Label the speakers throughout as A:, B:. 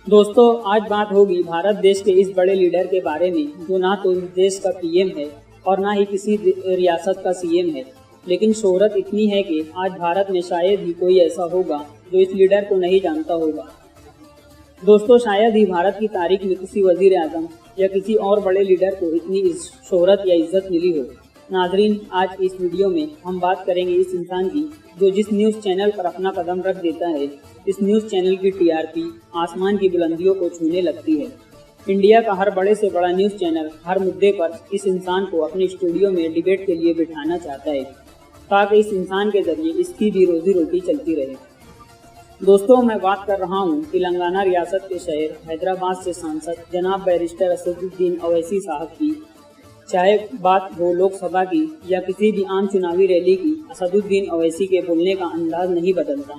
A: दोस्तों, आज बात होगी भारत देश के इस बड़े लीडर के बारे में जो ना तो इस देश का पीएम है और ना ही किसी रियासत का सीएम है, लेकिन शोहरत इतनी है कि आज भारत में शायद ही कोई ऐसा होगा जो इस लीडर को नहीं जानता होगा। दोस्तों, शायद ही भारत की तारीख में किसी वजीर आजम या किसी और बड़े लीडर को इतनी शोहरत या इज्जत मिली हो। नाजरीन, आज इस वीडियो में हम बात करेंगे इस इंसान की जो जिस न्यूज़ चैनल पर अपना कदम रख देता है, इस न्यूज़ चैनल की टीआरपी आसमान की बुलंदियों को छूने लगती है। इंडिया का हर बड़े से बड़ा न्यूज़ चैनल हर मुद्दे पर इस इंसान को अपने स्टूडियो में डिबेट के लिए बिठाना चाहता है ताकि इस इंसान के जरिए इसकी भी रोजी रोटी चलती रहे। दोस्तों, मैं बात कर रहा हूँ तेलंगाना रियासत के शहर हैदराबाद से सांसद जनाब बैरिस्टर असदुद्दीन ओवैसी साहब की। चाहे बात हो लोकसभा की या किसी भी आम चुनावी रैली की, असदुद्दीन ओवैसी के बोलने का अंदाज नहीं बदलता।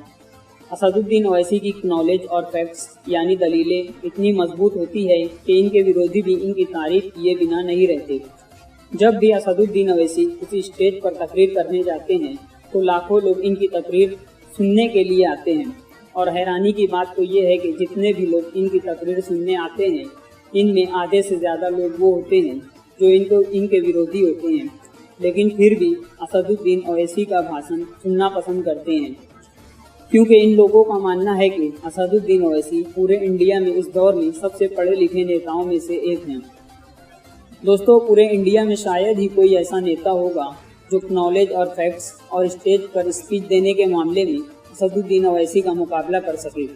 A: असदुद्दीन ओवैसी की नॉलेज और फैक्ट्स यानी दलीलें इतनी मजबूत होती है कि इनके विरोधी भी इनकी तारीफ किए बिना नहीं रहते। जब भी असदुद्दीन ओवैसी किसी स्टेज पर तकरीर करने जाते हैं तो लाखों लोग इनकी तकरीर सुनने के लिए आते हैं। और हैरानी की बात तो ये है कि जितने भी लोग इनकी तकरीर सुनने आते हैं, इनमें आधे से ज़्यादा लोग वो होते हैं जो इनके विरोधी होते हैं, लेकिन फिर भी असदुद्दीन ओवैसी का भाषण सुनना पसंद करते हैं, क्योंकि इन लोगों का मानना है कि असदुद्दीन ओवैसी पूरे इंडिया में इस दौर में सबसे पढ़े लिखे नेताओं में से एक हैं। दोस्तों, पूरे इंडिया में शायद ही कोई ऐसा नेता होगा जो नॉलेज और फैक्ट्स और स्टेज पर स्पीच देने के मामले में असदुद्दीन ओवैसी का मुकाबला कर सके।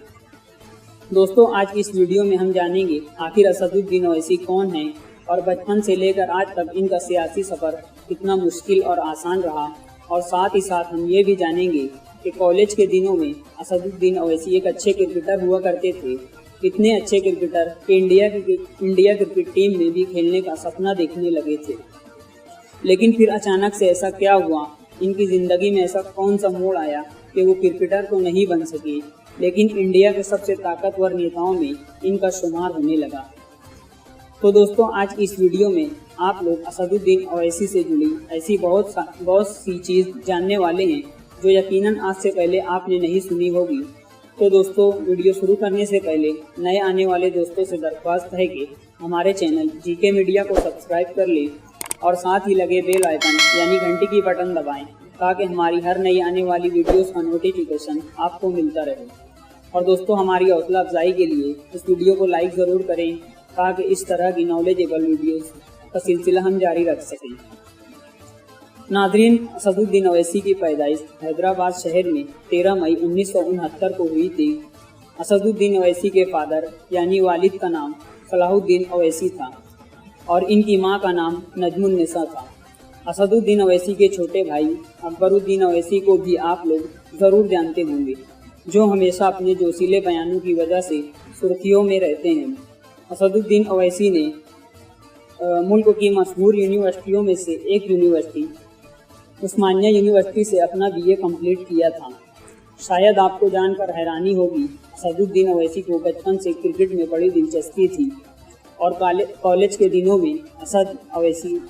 A: दोस्तों, आज इस वीडियो में हम जानेंगे आखिर असदुद्दीन ओवैसी कौन है और बचपन से लेकर आज तक इनका सियासी सफ़र कितना मुश्किल और आसान रहा, और साथ ही साथ हम ये भी जानेंगे कि कॉलेज के दिनों में असदुद्दीन ओवैसी एक अच्छे क्रिकेटर हुआ करते थे। इतने अच्छे क्रिकेटर कि इंडिया क्रिकेट टीम में भी खेलने का सपना देखने लगे थे। लेकिन फिर अचानक से ऐसा क्या हुआ, इनकी ज़िंदगी में ऐसा कौन सा मोड़ आया कि वो क्रिकेटर तो नहीं बन सके, लेकिन इंडिया के सबसे ताकतवर नेताओं में इनका शुमार होने लगा। तो दोस्तों, आज इस वीडियो में आप लोग असदुद्दीन ओवैसी से जुड़ी ऐसी बहुत सी चीज़ जानने वाले हैं जो यकीनन आज से पहले आपने नहीं सुनी होगी। तो दोस्तों, वीडियो शुरू करने से पहले नए आने वाले दोस्तों से दरख्वास्त है कि हमारे चैनल जीके मीडिया को सब्सक्राइब कर लें और साथ ही लगे बेल आइकन यानी घंटी की बटन दबाएं ताकि हमारी हर नई आने वाली वीडियोस का नोटिफिकेशन आपको मिलता रहे। और दोस्तों, हमारी हौसला अफजाई के लिए इस वीडियो को लाइक ज़रूर करें ताकि इस तरह की नॉलेजेबल वीडियोस का सिलसिला हम जारी रख सकें। नाज़रीन, असदुद्दीन ओवैसी की पैदाइश हैदराबाद शहर में 13 मई 1969 को हुई थी। असदुद्दीन ओवैसी के फादर यानी वालिद का नाम सलाहुद्दीन ओवैसी था और इनकी मां का नाम नजमुन्निसा था। असदुद्दीन ओवैसी के छोटे भाई अकबरुद्दीन ओवैसी को भी आप लोग ज़रूर जानते होंगे, जो हमेशा अपने जोशीले बयानों की वजह से सुर्खियों में रहते हैं। असदुद्दीन ओवैसी ने मुल्क की मशहूर यूनिवर्सिटियों में से एक यूनिवर्सिटी उस्मानिया यूनिवर्सिटी से अपना बीए कंप्लीट किया था। शायद आपको जानकर हैरानी होगी, असदुद्दीन ओवैसी को बचपन से क्रिकेट में बड़ी दिलचस्पी थी और कॉलेज के दिनों में असद ओवैसी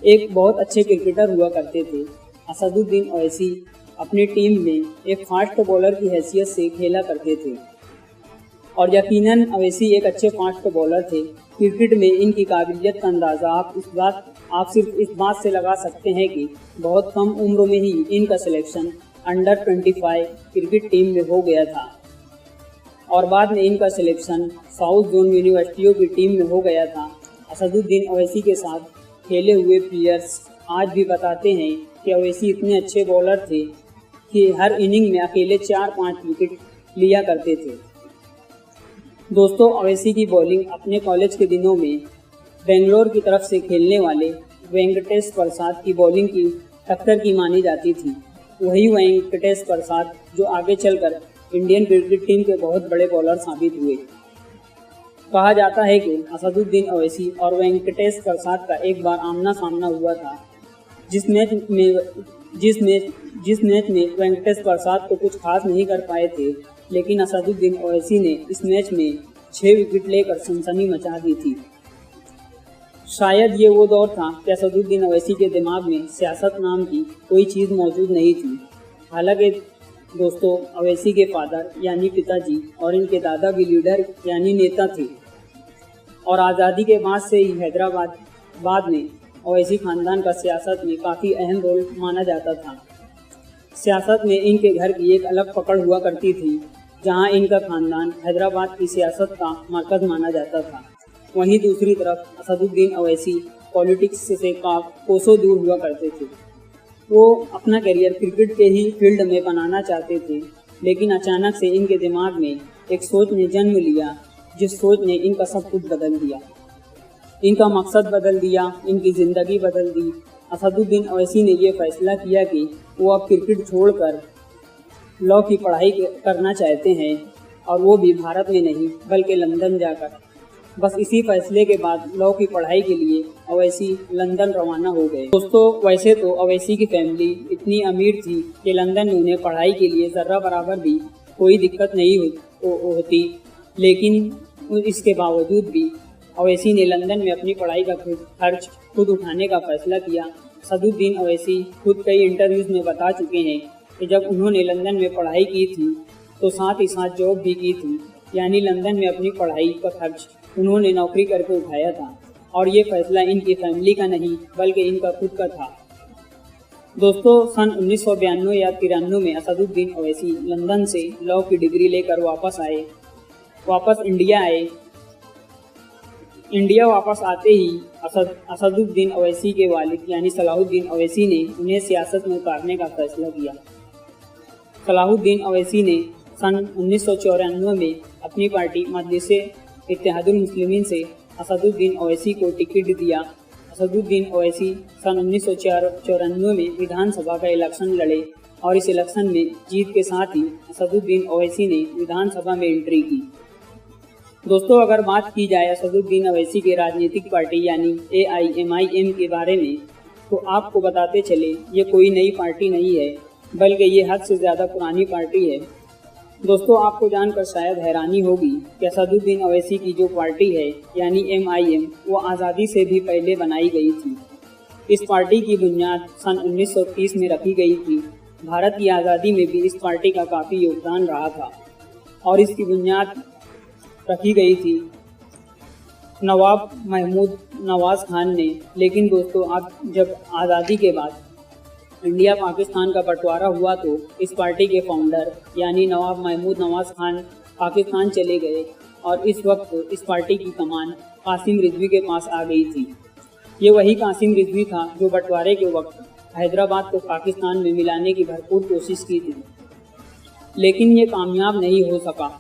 A: एक बहुत अच्छे क्रिकेटर हुआ करते थे। असदुद्दीन ओवैसी अपनी टीम में एक फास्ट बॉलर की हैसियत से खेला करते थे और यकीनन ओवैसी एक अच्छे फास्ट बॉलर थे। क्रिकेट में इनकी काबिलियत का अंदाज़ा आप सिर्फ इस बात से लगा सकते हैं कि बहुत कम उम्र में ही इनका सिलेक्शन अंडर 25 क्रिकेट टीम में हो गया था और बाद में इनका सिलेक्शन साउथ जोन यूनिवर्सिटियों की टीम में हो गया था। असदुद्दीन ओवैसी के साथ खेले हुए प्लेयर्स आज भी बताते हैं कि ओवैसी इतने अच्छे बॉलर थे कि हर इनिंग में अकेले 4-5 विकेट लिया करते थे। दोस्तों, ओवैसी की बॉलिंग अपने कॉलेज के दिनों में बेंगलोर की तरफ से खेलने वाले वेंकटेश प्रसाद की बॉलिंग की टक्कर की मानी जाती थी। वही वेंकटेश प्रसाद जो आगे चलकर इंडियन क्रिकेट टीम के बहुत बड़े बॉलर साबित हुए। कहा जाता है कि असदुद्दीन ओवैसी और वेंकटेश प्रसाद का एक बार आमना सामना हुआ था, जिस मैच में वेंकटेश प्रसाद को कुछ खास नहीं कर पाए थे, लेकिन असदुद्दीन ओवैसी ने इस मैच में 6 विकेट लेकर सनसनी मचा दी थी। शायद ये वो दौर था कि असदुद्दीन ओवैसी के दिमाग में सियासत नाम की कोई चीज़ मौजूद नहीं थी। हालांकि दोस्तों, अवैसी के फादर यानी पिताजी और इनके दादा भी लीडर यानी नेता थे और आज़ादी के बाद से ही हैदराबाद में अवैसी खानदान का सियासत में काफ़ी अहम रोल माना जाता था। सियासत में इनके घर की एक अलग पकड़ हुआ करती थी, जहां इनका खानदान हैदराबाद की सियासत का मरकज़ माना जाता था। वहीं दूसरी तरफ असदुद्दीन अवैसी पॉलिटिक्स से कोसों दूर हुआ करते थे। वो अपना करियर क्रिकेट के ही फील्ड में बनाना चाहते थे, लेकिन अचानक से इनके दिमाग में एक सोच ने जन्म लिया, जिस सोच ने इनका सब कुछ बदल दिया। इनका मकसद बदल दिया, इनकी ज़िंदगी बदल दी। असदुद्दीन अवैसी ने ये फैसला किया कि वो अब क्रिकेट छोड़कर लॉ की पढ़ाई करना चाहते हैं, और वो भी भारत में नहीं बल्कि लंदन जाकर। बस इसी फैसले के बाद लॉ की पढ़ाई के लिए अवैसी लंदन रवाना हो गए। दोस्तों, वैसे तो अवैसी की फैमिली इतनी अमीर थी कि लंदन में उन्हें पढ़ाई के लिए ज़र्रा बराबर भी कोई दिक्कत नहीं होती, लेकिन इसके बावजूद भी अवैसी ने लंदन में अपनी पढ़ाई का खर्च खुद उठाने का फैसला किया। असदुद्दीन अवैसी खुद कई इंटरव्यूज़ में बता चुके हैं कि जब उन्होंने लंदन में पढ़ाई की थी तो साथ ही साथ जॉब भी की थी, यानी लंदन में अपनी पढ़ाई का खर्च उन्होंने नौकरी करके उठाया था, और ये फैसला इनकी फैमिली का नहीं बल्कि इनका खुद का था। दोस्तों, सन 1992 या 93 में असदुद्दीन अवैसी लंदन से लॉ की डिग्री लेकर वापस इंडिया वापस आते ही असदुद्दीन अवैसी के वालिद यानी सलाहुद्दीन अवैसी ने उन्हें सियासत में उतारने का फैसला किया। सलाहुद्दीन अवैसी ने सन 1994 में अपनी पार्टी मजलिस इत्तेहादुल मुस्लिमीन से असदुद्दीन अवैसी को टिकट दिया। असदुद्दीन अवैसी सन 1994 में विधानसभा का इलेक्शन लड़े और इस इलेक्शन में जीत के साथ ही असदुद्दीन अवैसी ने विधानसभा में एंट्री की। दोस्तों, अगर बात की जाए असदुद्दीन अवैसी के राजनीतिक पार्टी यानी AIMIM के बारे में, तो आपको बताते चले ये कोई नई पार्टी नहीं है, बल्कि ये हद से ज़्यादा पुरानी पार्टी है। दोस्तों, आपको जानकर शायद हैरानी होगी कि असदुद्दीन अवैसी की जो पार्टी है यानी MIM, वो आज़ादी से भी पहले बनाई गई थी। इस पार्टी की बुनियाद सन 1930 में रखी गई थी। भारत की आज़ादी में भी इस पार्टी का काफ़ी योगदान रहा था और इसकी बुनियाद रखी गई थी नवाब महमूद नवाज़ खान ने। लेकिन दोस्तों, अब जब आज़ादी के बाद इंडिया पाकिस्तान का बंटवारा हुआ तो इस पार्टी के फाउंडर यानी नवाब महमूद नवाज़ खान पाकिस्तान चले गए और इस वक्त इस पार्टी की कमान कासिम रिजवी के पास आ गई थी। ये वही कासिम रिजवी था जो बंटवारे के वक्त हैदराबाद को पाकिस्तान में मिलाने की भरपूर कोशिश की थी, लेकिन ये कामयाब नहीं हो सका।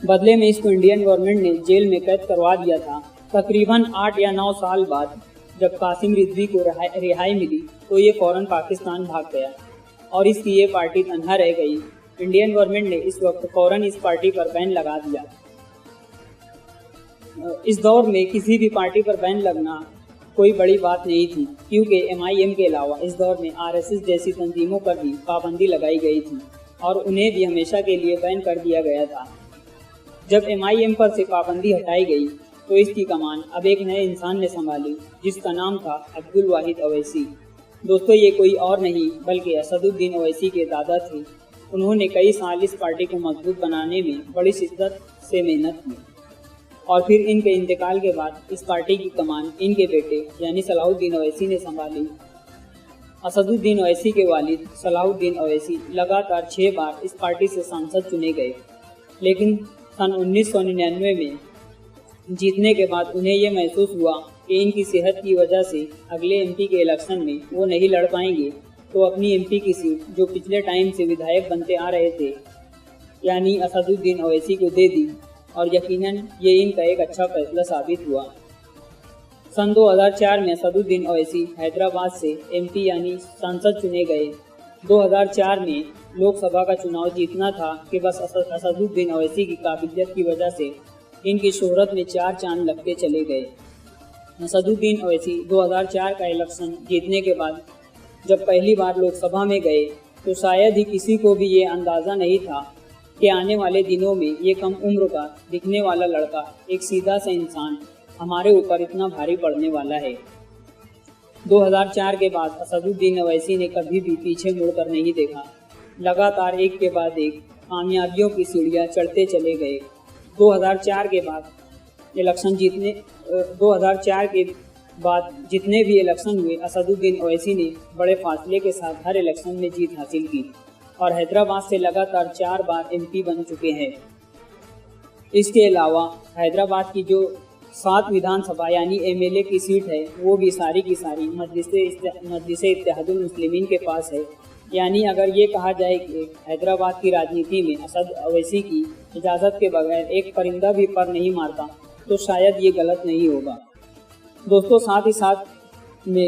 A: बदले में इसको इंडियन गवर्नमेंट ने जेल में कैद करवा दिया था। तकरीबन 8 या 9 साल बाद जब कासिम रिजवी को रिहाई मिली तो ये फ़ौरन पाकिस्तान भाग गया और इसकी ये पार्टी तनहा रह गई। इंडियन गवर्नमेंट ने इस वक्त फ़ौरन इस पार्टी पर बैन लगा दिया। इस दौर में किसी भी पार्टी पर बैन लगना कोई बड़ी बात नहीं थी, क्योंकि MIM के अलावा इस दौर में RSS जैसी तंजीमों पर भी पाबंदी लगाई गई थी और उन्हें भी हमेशा के लिए बैन कर दिया गया था। जब MIM पर से पाबंदी हटाई गई तो इसकी कमान अब एक नए इंसान ने संभाली, जिसका नाम था अब्दुल वाहिद अवैसी। दोस्तों, ये कोई और नहीं बल्कि असदुद्दीन अवैसी के दादा थे। उन्होंने कई साल इस पार्टी को मजबूत बनाने में बड़ी शिद्दत से मेहनत की और फिर इनके इंतकाल के बाद इस पार्टी की कमान इनके बेटे यानी सलाहुद्दीन अवैसी ने संभाली। असदुद्दीन अवैसी के वालिद सलाहुद्दीन अवैसी लगातार 6 बार इस पार्टी से सांसद चुने गए, लेकिन सन 1999 में जीतने के बाद उन्हें यह महसूस हुआ कि इनकी सेहत की वजह से अगले MP के इलेक्शन में वो नहीं लड़ पाएंगे, तो अपनी MP की सीट जो पिछले टाइम से विधायक बनते आ रहे थे यानी असदुद्दीन अवैसी को दे दी और यकीनन ये इनका एक अच्छा फैसला साबित हुआ। सन 2004 में असदुद्दीन अवैसी हैदराबाद से MP यानी सांसद चुने गए। 2004 में लोकसभा का चुनाव जीतना था कि बस असदुद्दीन अवैसी की काबिलियत की वजह से इनकी शोहरत में 4 चांद लगते चले गए। असदुद्दीन अवैसी 2004 का इलेक्शन जीतने के बाद जब पहली बार लोकसभा में गए तो शायद ही किसी को भी ये अंदाज़ा नहीं था कि आने वाले दिनों में ये कम उम्र का दिखने वाला लड़का, एक सीधा सा इंसान हमारे ऊपर इतना भारी पड़ने वाला है। 2004 के बाद असदुद्दीन अवैसी ने कभी भी पीछे मुड़कर नहीं देखा। लगातार एक के बाद एक कामयाबियों की सीढ़ियां चढ़ते चले गए। 2004 के बाद 2004 के बाद जितने भी इलेक्शन हुए, असदुद्दीन ओवैसी ने बड़े फासले के साथ हर इलेक्शन में जीत हासिल की और हैदराबाद से लगातार 4 बार MP बन चुके हैं। इसके अलावा हैदराबाद की जो 7 विधानसभा यानी MLA की सीट है, वो भी सारी की सारी मजलिस इत्तेहादुल मुस्लिमीन के पास है। यानी अगर ये कहा जाए कि हैदराबाद की राजनीति में असद ओवैसी की इजाज़त के बगैर एक परिंदा भी पर नहीं मारता, तो शायद ये गलत नहीं होगा। दोस्तों साथ ही साथ मैं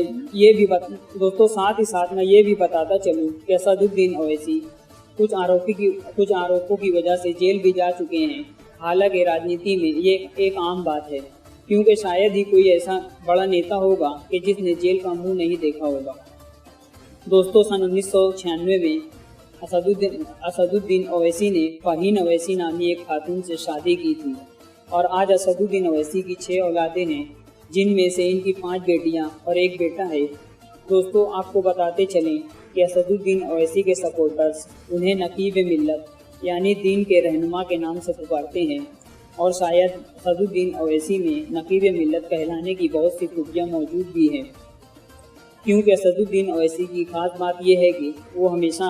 A: ये भी बताता चलूँ कि असदुद्दीन ओवैसी कुछ आरोपों की वजह से जेल भी जा चुके हैं। हालांकि राजनीति में ये एक आम बात है, क्योंकि शायद ही कोई ऐसा बड़ा नेता होगा कि जिसने जेल का मुंह नहीं देखा होगा। दोस्तों सन 1996 में असदुद्दीन ओवैसी ने फहीन ओवैसी नामी एक खातून से शादी की थी और आज असदुद्दीन ओवैसी की 6 औलादें हैं, जिनमें से इनकी 5 बेटियां और 1 बेटा है। दोस्तों आपको बताते चलें कि असदुद्दीन ओवैसी के सपोर्टर्स उन्हें नकीब मिल्लत यानी दीन के रहनुमा के नाम से पुकारते हैं और शायद असदुद्दीन ओवैसी में नकीब मिल्लत कहलाने की बहुत सी खूबियाँ मौजूद भी हैं, क्योंकि असदुद्दीन ओवैसी की खास बात यह है कि वो हमेशा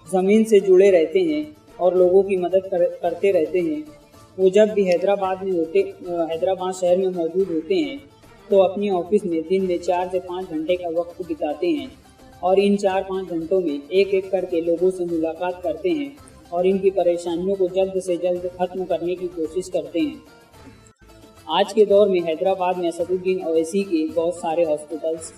A: ज़मीन से जुड़े रहते हैं और लोगों की मदद करते रहते हैं। वो जब भी हैदराबाद शहर में मौजूद होते हैं तो अपनी ऑफिस में दिन में 4 से 5 घंटे का वक्त बिताते हैं और इन 4-5 घंटों में एक एक करके लोगों से मुलाकात करते हैं और इनकी परेशानियों को जल्द से जल्द खत्म करने की कोशिश करते हैं। आज के दौर में हैदराबाद में असदुद्दीन ओवैसी के बहुत सारे हॉस्पिटल्स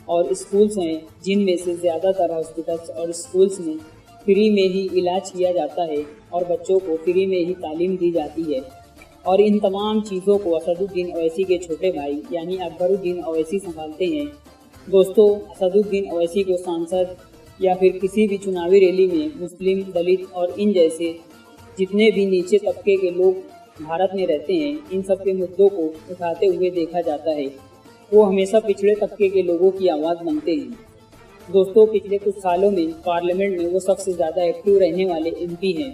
A: और स्कूल्स हैं, जिनमें से ज़्यादातर हॉस्पिटल्स और स्कूल्स में फ्री में ही इलाज किया जाता है और बच्चों को फ्री में ही तालीम दी जाती है। और इन तमाम चीज़ों को असदुद्दीन ओवैसी के छोटे भाई यानी अकबरुद्दीन ओवैसी संभालते हैं। दोस्तों असदुद्दीन ओवैसी को सांसद या फिर किसी भी चुनावी रैली में मुस्लिम, दलित और इन जैसे जितने भी नीचे तबके के लोग भारत में रहते हैं, इन सब के मुद्दों को उठाते हुए देखा जाता है। वो हमेशा पिछड़े तबके के लोगों की आवाज़ बनते हैं। दोस्तों पिछले कुछ सालों में पार्लियामेंट में वो सबसे ज़्यादा एक्टिव रहने वाले MP हैं।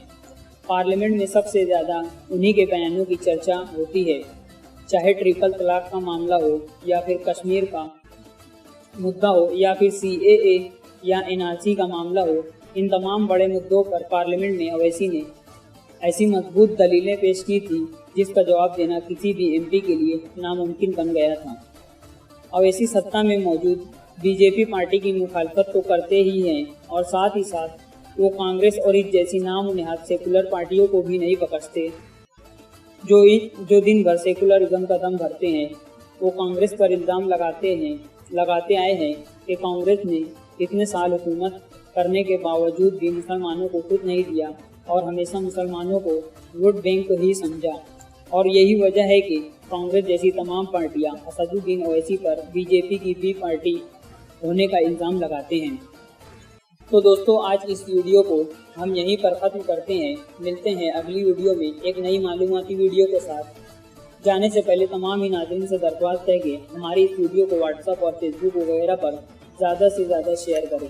A: पार्लियामेंट में सबसे ज़्यादा उन्हीं के बयानों की चर्चा होती है, चाहे ट्रिपल तलाक का मामला हो या फिर कश्मीर का मुद्दा हो या फिर CAA या NRC का मामला हो। इन तमाम बड़े मुद्दों पर पार्लियामेंट में ओवैसी ने ऐसी मजबूत दलीलें पेश की थी जिसका जवाब देना किसी भी MP के लिए नामुमकिन बन गया था। ओवैसी सत्ता में मौजूद BJP पार्टी की मुखालफत तो करते ही हैं और साथ ही साथ वो कांग्रेस और इस जैसी नामुनहद सेकुलर पार्टियों को भी नहीं बख्शते जो दिन भर सेकुलरिज्म का दम भरते हैं। वो कांग्रेस पर इल्ज़ाम लगाते आए हैं कि कांग्रेस ने इतने साल हुकूमत करने के बावजूद भी मुसलमानों को कुछ नहीं दिया और हमेशा मुसलमानों को वोट बैंक ही समझा। और यही वजह है कि कांग्रेस जैसी तमाम पार्टियां असदुद्दीन ओवैसी पर BJP की B पार्टी होने का इल्ज़ाम लगाते हैं। तो दोस्तों आज इस वीडियो को हम यहीं पर ख़त्म करते हैं। मिलते हैं अगली वीडियो में एक नई मालूमाती वीडियो के साथ। जाने से पहले तमाम ही नाज़रीन से दरख्वास्त है कि हमारी इस वीडियो को WhatsApp और Facebook वगैरह पर ज़्यादा से ज़्यादा शेयर करें।